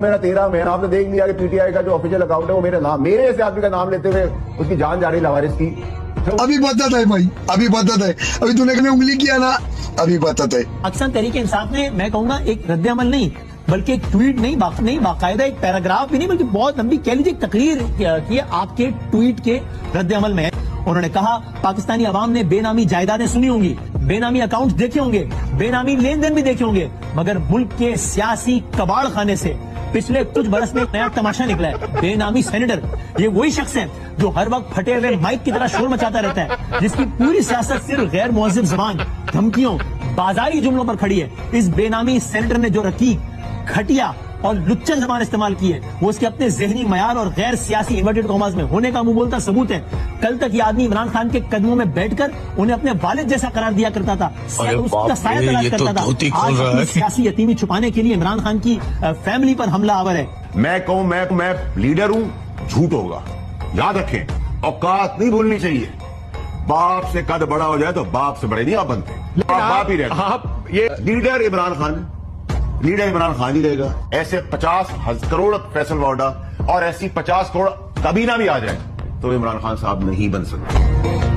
मेरा 13 महीना आपने देख लिया कि पीटीआई का जो ऑफिशियल अकाउंट है वो मेरे से आदमी का नाम लेते हुए उसकी जान जा रही लावारिस की। अभी पता है भाई, अभी पता है, अभी तूने कभी उंगली किया ना, अभी पता है। अक्सर तरीके इंसाफ ने, मैं कहूंगा, एक रद्द-ए-अमल नहीं बल्कि एक ट्वीट नहीं बाकायदा एक पैराग्राफ भी नहीं बल्कि बहुत लंबी कह लीजिए तकरीर की आपके ट्वीट के रद्द-ए-अमल में है। उन्होंने कहा पाकिस्तानी अवाम ने बेनामी जायदादें सुनी होंगी, बेनामी अकाउंट देखे होंगे, बेनामी लेन देन भी देखे होंगे, मगर मुल्क के सियासी कबाड़ खाने से पिछले कुछ बरस में नया तमाशा निकला है। बेनामी सेनेटर, ये वही शख्स है जो हर वक्त फटे हुए माइक की तरह शोर मचाता रहता है, जिसकी पूरी सियासत सिर्फ गैर मुहज़्ज़ब ज़बान, धमकियों, बाजारी जुमलों पर खड़ी है। इस बेनामी सेनेटर ने जो रकीक, घटिया और लुच्चा जबान इस्तेमाल की है वो उसके अपने जहनी मयार और गैर सियासी इन्वर्टेड कॉमास में होने का मुंह बोलता सबूत है। कल तक ये आदमी इमरान खान के कदमों में बैठकर उन्हें अपने वालिद जैसा करार दिया करता था, उसका साया तलाश करता था। आज अपनी सियासी यतीमी छुपाने के लिए इमरान खान की फैमिली पर हमला आवर है। मैं कहूं मैं लीडर हूं, झूठ होगा। याद रखें, औकात नहीं भूलनी चाहिए। बाप से कद बड़ा हो जाए तो बाप से बड़े नहीं आप बनते, बाप ही रहते। आप ये लीडर इमरान खान ही रहेगा। ऐसे 50 करोड़ फैसल वाडा और ऐसी 50 करोड़ कभी ना भी आ जाए तो इमरान खान साहब नहीं बन सकते।